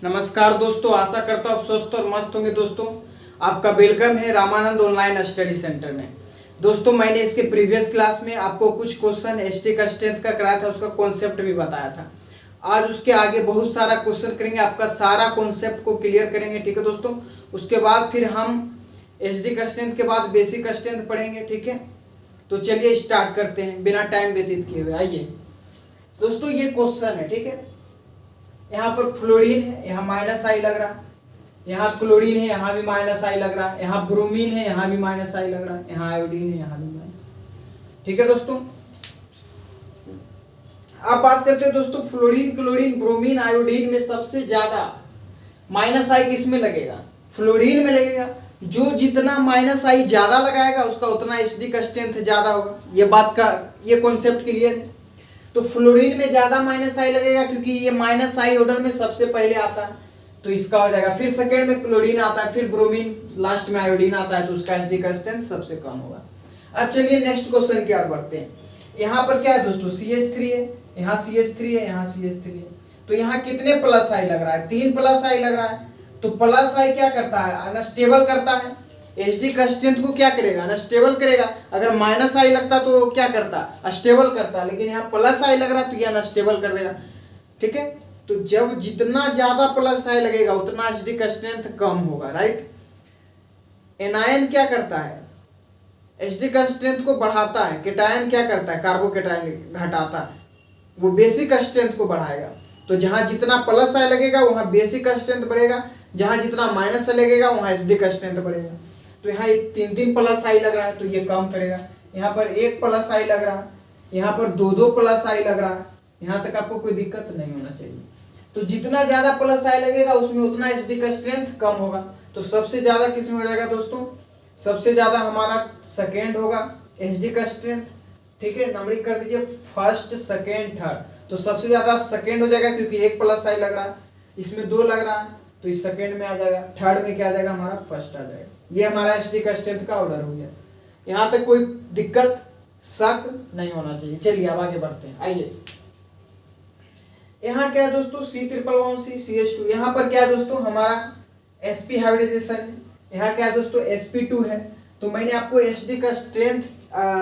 नमस्कार दोस्तों, आशा करता हूँ आप स्वस्थ और मस्त होंगे। दोस्तों आपका वेलकम है रामानंद ऑनलाइन स्टडी सेंटर में। दोस्तों मैंने इसके प्रीवियस क्लास में आपको कुछ क्वेश्चन एसटी का स्ट्रेंथ का कराया था, उसका कॉन्सेप्ट भी बताया था। आज उसके आगे बहुत सारा क्वेश्चन करेंगे, आपका सारा कॉन्सेप्ट को क्लियर करेंगे। ठीक है दोस्तों, उसके बाद फिर हम एसडी का स्ट्रेंथ के बाद बेसिक का स्ट्रेंथ पढ़ेंगे। ठीक है, तो चलिए स्टार्ट करते हैं बिना टाइम व्यतीत किए हुए। आइए दोस्तों, ये क्वेश्चन है। ठीक है, यहाँ पर फ्लोरीन है, यहाँ माइनस आई लग रहा है। यहाँ क्लोरीन है, यहाँ भी माइनस आई लग रहा है। यहाँ ब्रोमीन है, यहाँ भी माइनस आई लग रहा है। यहाँ आयोडीन है, यहाँ भी माइनस। ठीक है दोस्तों, अब बात करते हैं दोस्तों फ्लोरीन, क्लोरीन, ब्रोमीन, आयोडीन में सबसे ज्यादा माइनस आई किस में लगेगा? फ्लोरीन में लगेगा। जो जितना माइनस आई ज्यादा लगाएगा उसका उतना एसडी का स्ट्रेंथ ज्यादा होगा। ये बात का ये कॉन्सेप्ट क्लियर है। तो फ्लोरीन में ज्यादा माइनस आई लगेगा क्योंकि ये माइनस आई ऑर्डर में सबसे पहले आता है, तो इसका हो जाएगा। फिर सेकेंड में क्लोरीन आता है, फिर ब्रोमीन, लास्ट में आयोडीन आता है, तो उसका एसडी का स्ट्रेंथ सबसे कम होगा। अब चलिए नेक्स्ट क्वेश्चन की ओर बढ़ते हैं। यहाँ पर क्या है दोस्तों? CH3 है, यहाँ CH3 है, यहाँ CH3 है। तो यहाँ कितने प्लस आई लग रहा है? 3 प्लस आई लग रहा है। तो प्लस आई क्या करता है? अनस्टेबल करता है। एसडी का स्ट्रेंथ को क्या करेगा? अनस्टेबल करेगा। अगर माइनस आई लगता तो क्या करता? स्टेबल करता। लेकिन यहाँ प्लस आई लग रहा है तो ये अनस्टेबल कर देगा। ठीक है, तो जब जितना ज्यादा प्लस आई लगेगा उतना एसडी का स्ट्रेंथ कम होगा। राइट। एनायन क्या करता है? एसडी का स्ट्रेंथ को बढ़ाता है। केटायन क्या करता है? कार्बोकेटायन घटाता है, वो बेसिक स्ट्रेंथ को बढ़ाएगा। तो जहां जितना प्लस आई लगेगा वहां बेसिक का स्ट्रेंथ बढ़ेगा, जहां जितना माइनस आई लगेगा वहां एसडी का स्ट्रेंथ बढ़ेगा। तो यहाँ 3 प्लस आई लग रहा है तो ये कम करेगा। यहाँ पर 1 प्लस आई लग रहा है, यहाँ पर 2 प्लस आई लग रहा है। यहाँ तक आपको कोई दिक्कत नहीं होना चाहिए। तो जितना ज्यादा प्लस आई लगेगा उसमें उतना एसडी का स्ट्रेंथ कम होगा। तो सबसे ज्यादा किसमें हो जाएगा दोस्तों? सबसे ज्यादा हमारा सेकेंड होगा एसडी का स्ट्रेंथ। ठीक है, नंबरिंग कर दीजिए फर्स्ट, सेकेंड, थर्ड। तो सबसे ज्यादा सेकेंड हो जाएगा क्योंकि 1 प्लस आई लग रहा है, इसमें 2 लग रहा है तो इस सेकेंड में आ जाएगा। थर्ड में क्या आ जाएगा? हमारा फर्स्ट आ जाएगा। ये हमारा एसडी का स्ट्रेंथ का ऑर्डर हो गया। यहाँ तक कोई दिक्कत शक नहीं होना चाहिए। चलिए अब आगे बढ़ते हैं। आइए, यहाँ क्या है दोस्तों? C111C CH2। यहाँ पर क्या है दोस्तों? हमारा sp हाइब्रिडाइजेशन है। यहाँ क्या है दोस्तों? sp2 है। तो मैंने आपको एसडी का स्ट्रेंथ,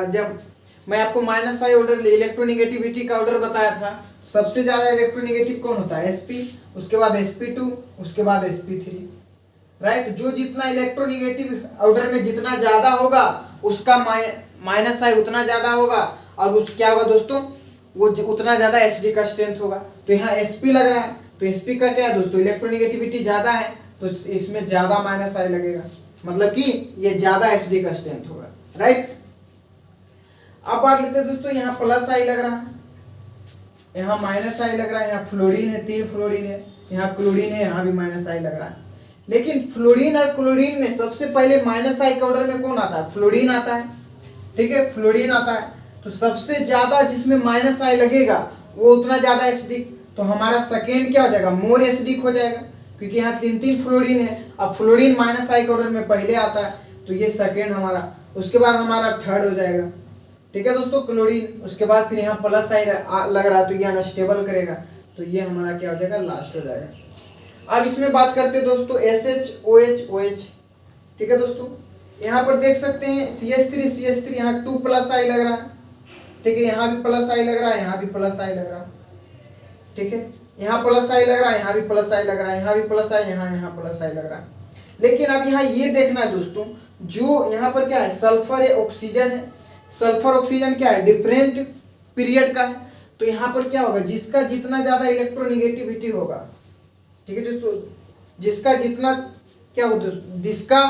जब मैं आपको माइनस आई ऑर्डर इलेक्ट्रोनिगेटिविटी का ऑर्डर बताया था, सबसे ज्यादा इलेक्ट्रोनिगेटिव कौन होता है? sp, उसके बाद sp2, उसके बाद sp3। राइट। जो जितना इलेक्ट्रोनिगेटिव ऑर्डर में जितना ज्यादा होगा उसका माइनस आई उतना ज्यादा होगा, और उस क्या होगा दोस्तों? वो उतना ज्यादा एसडी का स्ट्रेंथ होगा। तो यहाँ sp लग रहा है तो sp का क्या है दोस्तों? इलेक्ट्रोनिगेटिविटी ज्यादा है तो इसमें ज्यादा माइनस आई लगेगा, मतलब कि ये ज्यादा एसडी का स्ट्रेंथ होगा। राइट। अब बात लेते हैं दोस्तों, यहाँ प्लस आई लग रहा है, यहाँ माइनस आई लग रहा है। यहाँ फ्लोरीन है, 3 फ्लोरीन है, यहाँ क्लोरीन है, यहाँ भी माइनस आई लग रहा है। लेकिन फ्लोरीन और क्लोरीन में सबसे पहले माइनस आई के ऑर्डर में कौन आता है? फ्लोरीन आता है। ठीक है, फ्लोरीन आता है। तो सबसे ज्यादा जिसमें माइनस आई लगेगा वो उतना ज्यादा एसिडिक। तो हमारा सेकेंड क्या हो जाएगा? मोर एसिडिक हो जाएगा, क्योंकि यहाँ 3 फ्लोरीन है। अब फ्लोरीन माइनस आई के ऑर्डर में पहले आता है तो ये सेकेंड हमारा। उसके बाद हमारा थर्ड हो जाएगा। ठीक है दोस्तों, क्लोरीन। उसके बाद फिर यहाँ प्लस आई लग रहा है तो ये अनस्टेबल करेगा, तो ये हमारा क्या हो जाएगा? लास्ट हो जाएगा। अब इसमें बात करते हैं दोस्तों SH OH। ठीक है दोस्तों, यहाँ पर देख सकते हैं CH3 यहाँ 2 प्लस आई लग रहा है। ठीक है, यहाँ भी प्लस आई लग रहा है, यहाँ भी प्लस आई लग रहा है। ठीक है, यहाँ प्लस आई लग रहा है, यहाँ भी प्लस आई लग रहा है, यहाँ भी प्लस आई, यहाँ प्लस आई लग रहा है। लेकिन अब यहाँ ये देखना है दोस्तों, जो यहाँ पर क्या है? सल्फर है, ऑक्सीजन है। सल्फर ऑक्सीजन क्या है? डिफरेंट पीरियड का है। तो यहाँ पर क्या होगा? जिसका जितना ज्यादा इलेक्ट्रोनिगेटिविटी होगा, ठीक है दोस्तों, जिसका जितना क्या होगा दोस्तों? जिसका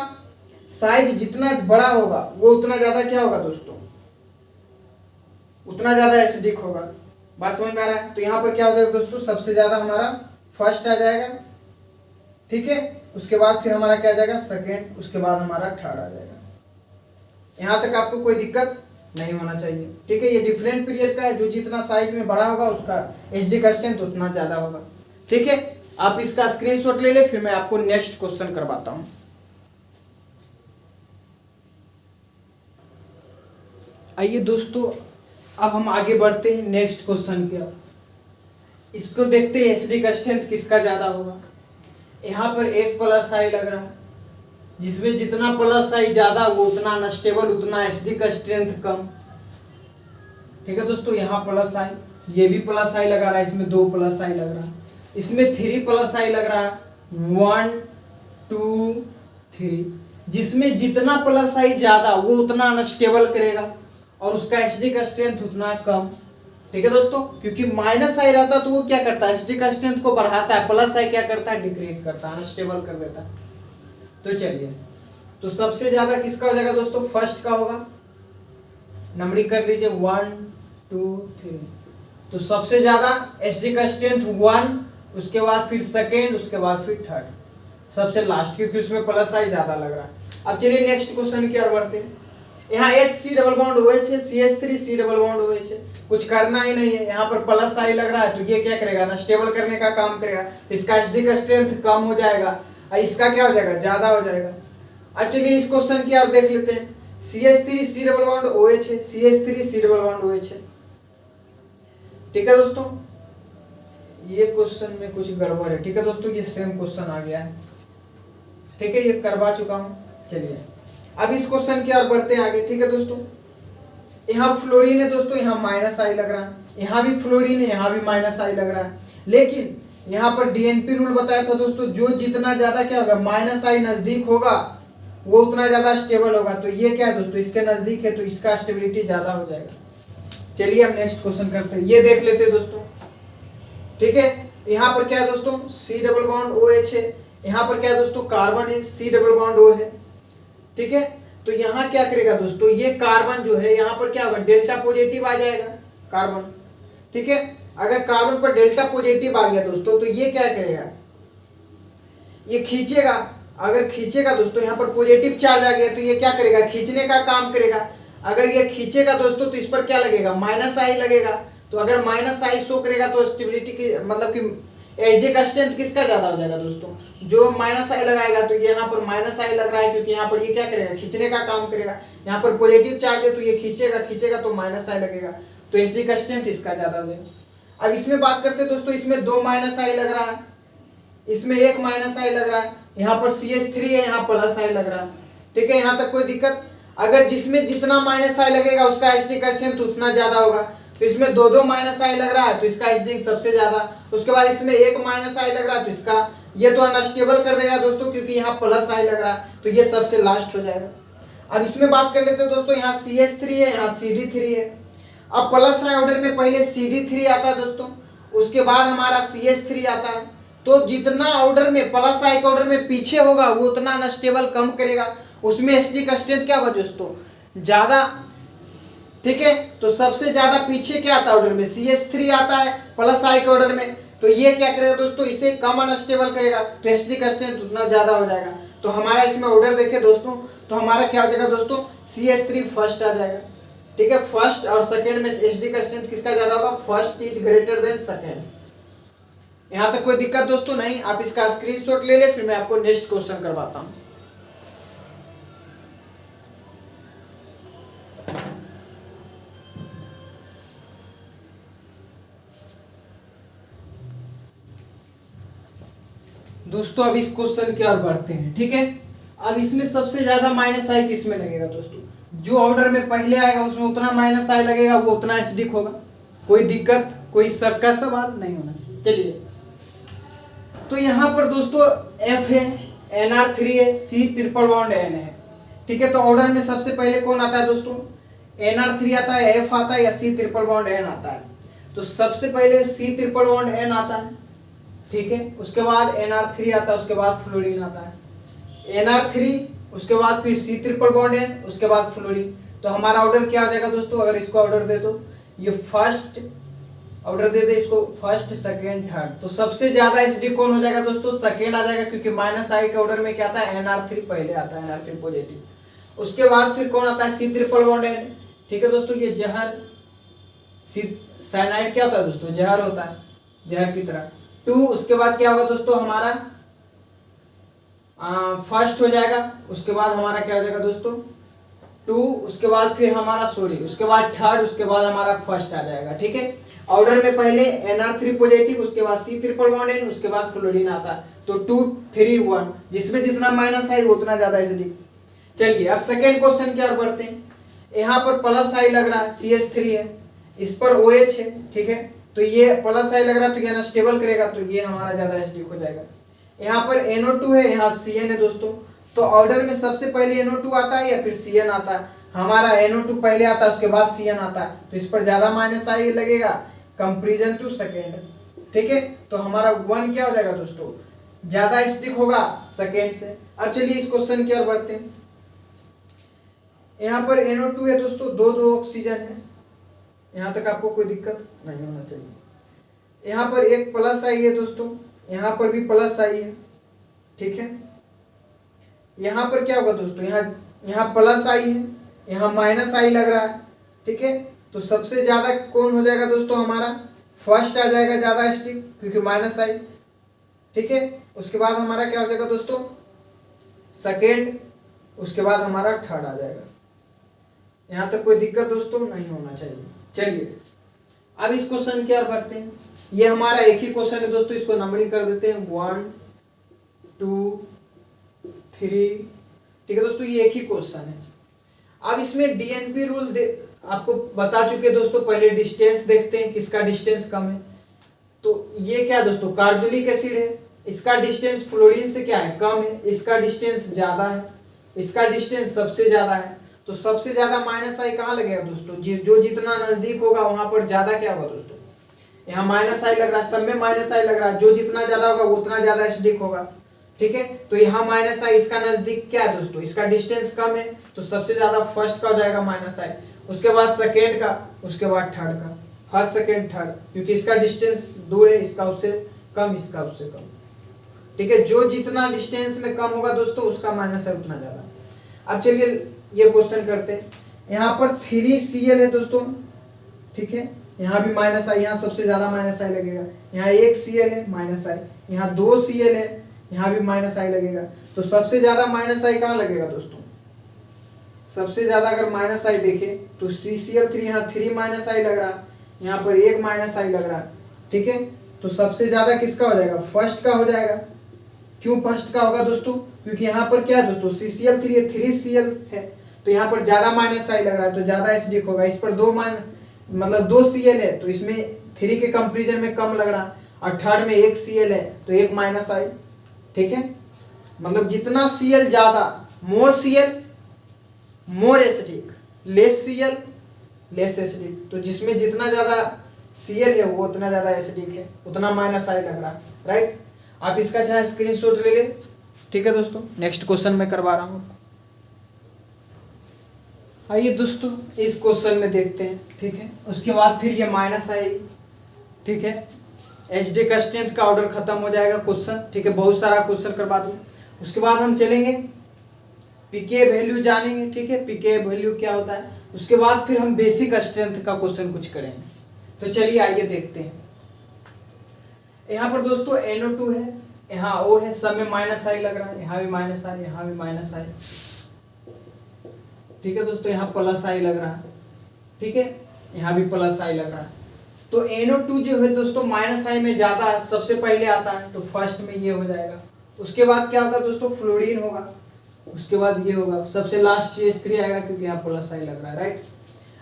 साइज जितना बड़ा होगा वो उतना ज्यादा क्या होगा दोस्तों? उतना ज्यादा एसिडिक होगा। बात समझ में आ रहा है? तो यहाँ पर क्या हो जाएगा दोस्तों? सबसे ज्यादा हमारा फर्स्ट आ जाएगा। ठीक है, उसके बाद फिर हमारा क्या आ जाएगा? सेकेंड, उसके बाद हमारा थर्ड आ जाएगा। यहाँ तक आपको कोई दिक्कत नहीं होना चाहिए। ठीक है, ये डिफरेंट पीरियड का है। जो जितना साइज में बड़ा होगा उसका एसडी का स्ट्रेंथ उतना ज्यादा होगा। ठीक है, आप इसका स्क्रीनशॉट ले ले, फिर मैं आपको नेक्स्ट क्वेश्चन करवाता हूं। आइए दोस्तों, अब हम आगे बढ़ते हैं नेक्स्ट क्वेश्चन की। इसको देखते हैं एसडी का स्ट्रेंथ किसका ज्यादा होगा। यहाँ पर एक प्लस आई लग रहा है, जिसमें जितना प्लस आई ज्यादा वो उतना अनस्टेबल, उतना एसडी का स्ट्रेंथ कम। ठीक है दोस्तों, यहाँ प्लस आई, ये भी प्लस आई लगा रहा है, इसमें 2 प्लस आई लग रहा है, इसमें 3 प्लस आई लग रहा है, 1 2 3, जिसमें जितना प्लस आई ज्यादा वो उतना अनस्टेबल करेगा और उसका एसडी का स्ट्रेंथ उतना कम। ठीक है दोस्तों, क्योंकि माइनस आई रहता तो वो क्या करता है, एसडी का स्ट्रेंथ को बढ़ाता है, प्लस आई क्या करता है, डिक्रीज करता है, अनस्टेबल कर देता है। तो चलिए, तो सबसे ज्यादा किसका हो जाएगा दोस्तों, फर्स्ट का होगा, नंबरिंग कर लीजिए 1 2 3। तो सबसे ज्यादा एसडी का स्ट्रेंथ 1, उसके बाद फिर सेकेंड, उसके बाद फिर थर्ड, सबसे लास्ट, क्योंकि उसमें प्लस आई ज्यादा लग रहा है। अब चलिए नेक्स्ट क्वेश्चन की ओर बढ़ते हैं। यहाँ HC डबल बॉन्ड OH है, CH3C डबल बॉन्ड OH है, कुछ करना ही नहीं है। यहाँ पर प्लस आई लग रहा है तो ये क्या करेगा, अनस्टेबल करने का काम करेगा, इसका एसडी का स्ट्रेंथ कम हो जाएगा और इसका क्या हो जाएगा, ज्यादा हो जाएगा। अब चलिए इस क्वेश्चन की ओर देख लेते हैं। CH3C डबल बॉन्ड OH है, CH3C डबल बॉन्ड OH है। ठीक है दोस्तों, ये क्वेश्चन में कुछ गड़बड़ है। ठीक है दोस्तों, ये सेम क्वेश्चन आ गया है। ठीक है, ये करवा चुका हूं। चलिए अब इस क्वेश्चन की ओर बढ़ते हैं आगे। ठीक है दोस्तों, यहाँ फ्लोरीन है दोस्तों, यहाँ माइनस आई लग रहा है, यहाँ भी फ्लोरीन है, यहाँ भी माइनस आई लग रहा है, लेकिन यहाँ पर डीएनपी रूल बताया था दोस्तों, जो जितना ज्यादा क्या होगा, माइनस आई नजदीक होगा वो उतना ज्यादा स्टेबल होगा। तो ये क्या है दोस्तों, इसके नजदीक है तो इसका स्टेबिलिटी ज्यादा हो जाएगा। चलिए अब नेक्स्ट क्वेश्चन करते हैं, ये देख लेते हैं दोस्तों। ठीक है, यहाँ पर क्या है दोस्तों, C डबल बॉन्ड OH है, यहाँ पर क्या है दोस्तों, कार्बन है, C डबल बॉन्ड O है। ठीक है, तो यहाँ क्या करेगा दोस्तों, ये कार्बन जो है यहाँ पर क्या होगा, डेल्टा पॉजिटिव आ जाएगा कार्बन। ठीक है, अगर कार्बन पर डेल्टा पॉजिटिव आ गया दोस्तों तो ये क्या करेगा, ये खींचेगा। अगर खींचेगा दोस्तों, यहाँ पर पॉजिटिव चार्ज आ गया तो ये क्या करेगा, खींचने का काम करेगा। अगर ये खींचेगा दोस्तों तो इस पर क्या लगेगा, माइनस आई लगेगा। तो अगर माइनस आई शो करेगा तो स्टेबिलिटी की मतलब कि एसडी का स्ट्रेंथ किसका ज्यादा हो जाएगा दोस्तों, जो माइनस आई लगाएगा। तो यहाँ पर माइनस आई लग रहा है क्योंकि यहाँ पर ये क्या करेगा, खींचने का काम करेगा। यहाँ पर पॉजिटिव चार्ज है तो ये खींचेगा तो माइनस आई लगेगा, तो एसडी का स्ट्रेंथ इसका ज्यादा हो जाएगा। अब इसमें बात करते हैं दोस्तों, इसमें 2 माइनस आई लग रहा है, इसमें 1 माइनस आई लग रहा है, यहाँ पर CH3 है, यहाँ प्लस आई लग रहा है। ठीक है, यहाँ तक कोई दिक्कत। अगर जिसमें जितना माइनस आई लगेगा उसका एसडी का स्ट्रेंथ उतना ज्यादा होगा। तो इसमें 2 माइनस आई लग रहा है तो इसका एसडी सबसे ज्यादा। उसके बाद इसमें 1 माइनस आई लग रहा है तो इसका ये तो अनस्टेबल कर देगा दोस्तों, क्योंकि यहाँ प्लस आई लग रहा है तो ये सबसे लास्ट हो जाएगा। अब इसमें बात कर लेते हैं दोस्तों, यहाँ CH3 है, यहाँ CD3 है। अब प्लस आई ऑर्डर में पहले CD3 आता है दोस्तों, उसके बाद हमारा CH3 आता है। तो जितना ऑर्डर में प्लस आई का ऑर्डर में पीछे होगा वो उतना अनस्टेबल कम करेगा, उसमें एसडी का स्ट्रेंथ क्या होगा दोस्तों, ज्यादा। ठीक है, तो सबसे ज्यादा पीछे क्या आता है ऑर्डर में, CH3 आता है प्लस आई के ऑर्डर में। तो ये क्या करेगा दोस्तों, इसे कम अनस्टेबल करेगा तो एसडी का स्ट्रेंथ उतना ज्यादा हो जाएगा। तो हमारा इसमें ऑर्डर देखें दोस्तों, तो हमारा क्या हो जाएगा दोस्तों, CH3 फर्स्ट आ जाएगा। ठीक है, फर्स्ट और सेकेंड में एसडी का स्ट्रेंथ किसका ज्यादा होगा, first is greater than second. यहाँ तक कोई दिक्कत दोस्तों नहीं। आप इसका स्क्रीनशॉट ले ले, फिर मैं आपको नेक्स्ट क्वेश्चन करवाता हूँ। दोस्तों अब इस क्वेश्चन की ओर बढ़ते हैं। ठीक है, अब इसमें सबसे ज्यादा माइनस आई किस में लगेगा दोस्तों, जो ऑर्डर में पहले आएगा उसमें उतना माइनस आई लगेगा, वो उतना एसिडिक होगा। कोई दिक्कत, कोई शक का सवाल नहीं होना चाहिए। चलिए, तो यहाँ पर दोस्तों F है, NR3 है, C ट्रिपल बॉन्ड N है। ठीक है, तो ऑर्डर में सबसे पहले कौन आता है दोस्तों, NR3 आता है, F आता है या C ट्रिपल बॉन्ड N आता है। तो सबसे पहले C ट्रिपल बॉन्ड N आता है। ठीक है, उसके बाद NR3 आता है, उसके बाद फ्लोरीन आता है। NR3, उसके बाद फिर C ट्रिपल बॉन्ड N, उसके बाद फ्लोरीन। तो हमारा ऑर्डर क्या हो जाएगा दोस्तों, अगर इसको ऑर्डर दे दो, ये फर्स्ट ऑर्डर दे दे इसको, फर्स्ट सेकेंड थर्ड। तो सबसे ज्यादा एसडी कौन हो जाएगा दोस्तों, सेकेंड आ जाएगा, क्योंकि माइनस आई के ऑर्डर में क्या आता है, NR3 पहले आता है, NR3 पॉजिटिव। उसके बाद फिर कौन आता है, C ट्रिपल बॉन्ड N। ठीक है दोस्तों, ये जहर, साइनाइड क्या होता है दोस्तों, जहर होता है, जहर की तरह। 2, उसके बाद क्या होगा दोस्तों, हमारा फर्स्ट हो जाएगा। उसके बाद हमारा क्या हो जाएगा दोस्तों, 2, उसके बाद फिर हमारा उसके बाद थर्ड, उसके बाद हमारा फर्स्ट आ जाएगा। ठीक है, ऑर्डर में पहले Nr3 पॉजिटिव, उसके बाद C ट्रिपल बॉन्ड N, उसके बाद फ्लोरीन आता है। तो 2 3 1, जिसमें जितना माइनस आई उतना ज्यादा एसिडिक। चलिए अब सेकेंड क्वेश्चन की ओर बढ़ते हैं। यहाँ पर प्लस आई लग रहा है, CH3 है, इस पर OH है, ठीक है, तो ये प्लस आई लग रहा है तो ये अनस्टेबल करेगा, तो ये हमारा ज्यादा एसिडिक हो जाएगा। यहाँ पर NO2 है, यहाँ CN है दोस्तों, तो ऑर्डर में सबसे पहले NO2 आता है या फिर CN आता है? हमारा NO2 पहले आता है, उसके बाद CN आता है, तो इस पर ज्यादा माइनस आई लगेगा कंपेरिजन टू सेकेंड, ठीक है, तो हमारा 1 क्या हो जाएगा दोस्तों, ज्यादा एसिडिक होगा सेकेंड से। अब चलिए इस क्वेश्चन की ओर बढ़ते हैं। यहाँ पर NO2 है दोस्तों, दो ऑक्सीजन है, यहाँ तक आपको कोई दिक्कत नहीं होना चाहिए। यहाँ पर एक प्लस आई है दोस्तों, यहाँ पर भी प्लस आई है, ठीक है। यहाँ पर क्या होगा दोस्तों, यहाँ प्लस आई है, यहाँ माइनस आई लग रहा है, ठीक है, तो सबसे ज्यादा कौन हो जाएगा दोस्तों, हमारा फर्स्ट आ जाएगा ज्यादा एसिडिक, क्योंकि माइनस आई, ठीक है। उसके बाद हमारा क्या हो जाएगा दोस्तों, सेकेंड, उसके बाद हमारा थर्ड आ जाएगा। यहाँ तक कोई दिक्कत दोस्तों नहीं होना चाहिए। चलिए अब इस क्वेश्चन की ओर बढ़ते हैं। ये हमारा एक ही क्वेश्चन है दोस्तों, इसको नंबरिंग कर देते हैं 1 2 3, ठीक है दोस्तों, ये एक ही क्वेश्चन है। अब इसमें डीएनपी रूल आपको बता चुके दोस्तों, पहले डिस्टेंस देखते हैं किसका डिस्टेंस कम है। तो ये क्या दोस्तों, कार्बोलिक एसिड है, इसका डिस्टेंस फ्लोरीन से क्या है, कम है, इसका डिस्टेंस ज्यादा है, इसका डिस्टेंस सबसे ज्यादा है, तो सबसे ज्यादा माइनस आई कहाँ लगेगा दोस्तों, जो जितना नजदीक होगा वहां पर ज्यादा क्या होगा दोस्तों, यहाँ माइनस आई लग रहा है, सब में माइनस आई लग रहा है, जो जितना ज्यादा होगा उतना ज्यादा एसिडिक होगा, ठीक है। तो यहाँ माइनस आई, इसका नजदीक क्या है दोस्तों, इसका डिस्टेंस कम है, तो सबसे ज्यादा फर्स्ट का हो जाएगा माइनस आई, उसके बाद सेकेंड का, उसके बाद थर्ड का, फर्स्ट सेकेंड थर्ड, क्योंकि इसका डिस्टेंस दूर है, इसका उससे कम, इसका उससे कम, ठीक है। जो जितना डिस्टेंस में कम होगा दोस्तों उसका माइनस है उतना ज्यादा। अब चलिए ये क्वेश्चन करते हैं। यहाँ पर 3Cl है दोस्तों, ठीक है, यहाँ भी माइनस आई, यहाँ सबसे ज्यादा माइनस आई लगेगा, यहाँ 1Cl है माइनस आई, यहाँ 2Cl है, यहाँ भी माइनस आई लगेगा, तो सबसे ज्यादा माइनस आई कहाँ लगेगा दोस्तों, सबसे ज्यादा अगर माइनस आई देखें तो CCl3, यहाँ 3 माइनस आई लग रहा, यहाँ पर 1 माइनस आई लग रहा, ठीक है, तो सबसे ज्यादा किसका हो जाएगा, फर्स्ट का हो जाएगा। क्यों फर्स्ट का होगा दोस्तों, क्योंकि यहाँ पर क्या है दोस्तों, CCl3 है, 3Cl है, तो यहाँ पर ज्यादा माइनस आई लग रहा है, तो ज्यादा एसिडिक होगा। इस पर 2 Cl है, तो इसमें 3 के कंपेरिजन में कम लग रहा, और थर्ड में 1 Cl है, तो 1 माइनस आई, ठीक है, मतलब जितना Cl ज्यादा, मोर Cl more acidic, less Cl less acidic, तो जिसमें जितना ज्यादा Cl है वो उतना ज्यादा एसिडिक है, उतना माइनस आई लग रहा, राइट। आप इसका चाहे स्क्रीनशॉट ले ले, ठीक है दोस्तों। नेक्स्ट क्वेश्चन मैं करवा रहा हूँ, आइए दोस्तों इस क्वेश्चन में देखते हैं, ठीक है। उसके बाद फिर ये माइनस आई, ठीक है, एचडी का स्ट्रेंथ का ऑर्डर खत्म हो जाएगा क्वेश्चन, ठीक है, बहुत सारा क्वेश्चन करवा दूँ। उसके बाद हम चलेंगे पीके वैल्यू जानेंगे, ठीक है, पीके वैल्यू क्या होता है। उसके बाद फिर हम बेसिक स्ट्रेंथ का क्वेश्चन कुछ करेंगे। तो चलिए आइए देखते हैं। यहाँ पर दोस्तों NO2 है, यहाँ O है, सब में माइनस आई लग रहा है, यहाँ भी माइनस आई, यहाँ भी माइनस आई, ठीक है दोस्तों, यहाँ प्लस आई लग रहा है, ठीक है, यहाँ भी प्लस आई लग रहा है। तो NO2 जो है दोस्तों माइनस आई में ज्यादा सबसे पहले आता है, तो फर्स्ट में ये हो जाएगा। उसके बाद क्या होगा दोस्तों, फ्लोरीन होगा, उसके बाद ये होगा, सबसे लास्ट CH3 आएगा, क्योंकि यहाँ प्लस आई लग रहा है, राइट।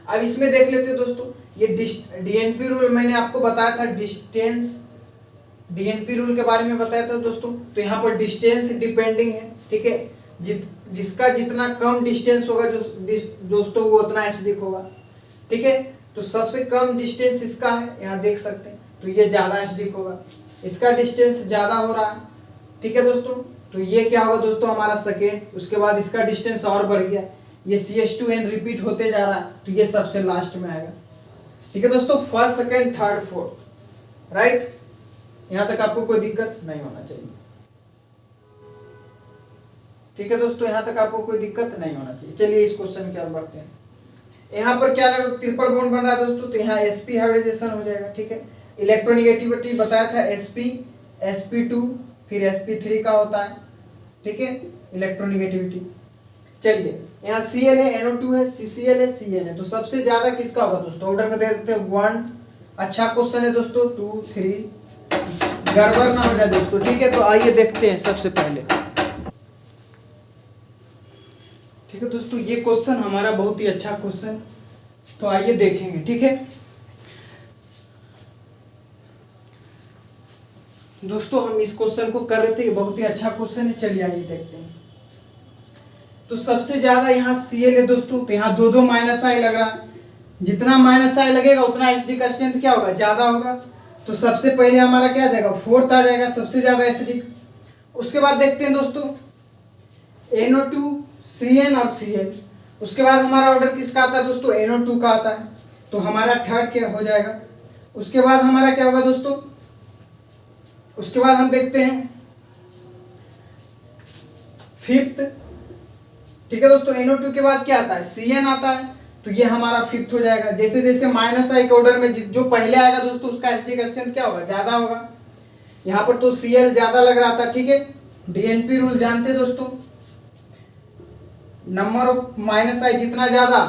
अब इसमें देख लेते हैं दोस्तों, ये डीएनपी रूल मैंने आपको बताया था, डिस्टेंस डीएनपी रूल के बारे में बताया था दोस्तों। तो यहाँ पर डिस्टेंस डिपेंडिंग है, ठीक है, जिसका जितना कम डिस्टेंस होगा दोस्तों वो उतना एसिडिक होगा, ठीक है। तो सबसे कम डिस्टेंस इसका है, यहाँ देख सकते हैं, तो ये ज्यादा एसिडिक होगा। इसका डिस्टेंस ज्यादा हो रहा है, ठीक है दोस्तों, तो ये क्या होगा दोस्तों, हमारा सेकेंड। उसके बाद इसका डिस्टेंस और बढ़ गया, ये CH2N रिपीट होते जा रहा है, तो ये सबसे लास्ट में आएगा, ठीक है दोस्तों, first second third fourth, right. यहाँ तक आपको कोई दिक्कत नहीं होना चाहिए, ठीक है दोस्तों, यहाँ तक आपको कोई दिक्कत नहीं होना चाहिए। चलिए इस क्वेश्चन की ओर बढ़ते हैं। यहाँ पर क्या ट्रिपल बॉन्ड बन रहा है दोस्तों, तो यहाँ sp हाइब्रिडाइजेशन हो जाएगा, ठीक है। इलेक्ट्रोनेगेटिविटी बताया था, sp sp2 फिर sp3 का होता है, ठीक है, इलेक्ट्रोनेगेटिविटी। चलिए यहाँ Cl है, NO2 है, CCl है, Cn है, तो सबसे ज्यादा किसका होगा दोस्तों, ऑर्डर में दे देते हैं 1 अच्छा क्वेश्चन है दोस्तों, 2 3, गड़बड़ ना हो जाए दोस्तों, ठीक है। तो आइए देखते हैं सबसे पहले, ठीक है दोस्तों। ये क्वेश्चन हमारा बहुत ही अच्छा क्वेश्चन, तो आइए देखेंगे, ठीक है दोस्तों। हम इस क्वेश्चन को कर रहे थे, बहुत ही अच्छा क्वेश्चन है, चलिए आइए देखते हैं। तो सबसे ज्यादा यहाँ Cl है दोस्तों, तो यहाँ दो माइनस आई लग रहा है। जितना माइनस आई लगेगा उतना एसिडिक का स्ट्रेंथ क्या होगा, ज्यादा होगा। तो सबसे पहले हमारा क्या आ जाएगा, 4th आ जाएगा, सबसे ज्यादा एसिडिक। उसके बाद देखते हैं दोस्तों NO2, Cn और Cl। उसके बाद हमारा ऑर्डर किसका आता है दोस्तों, NO2 का आता है, तो हमारा 3rd क्या हो जाएगा। उसके बाद हमारा क्या होगा दोस्तों, उसके बाद हम देखते हैं 5th, ठीक है दोस्तों। NO2 के बाद क्या आता है, Cn आता है, तो ये हमारा 5th हो जाएगा। जैसे जैसे माइनस आई के ऑर्डर में जो पहले आएगा दोस्तों उसका एसिडिक स्ट्रेंथ क्या होगा, ज्यादा होगा। यहाँ पर तो Cl ज्यादा लग रहा था, ठीक है। DNP रूल जानते हैं दोस्तों, नंबर ऑफ माइनस आई जितना ज्यादा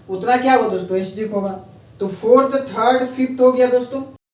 उतना क्या होगा दोस्तों, एसिडिक होगा। तो 4th 3rd 5th हो गया दोस्तों।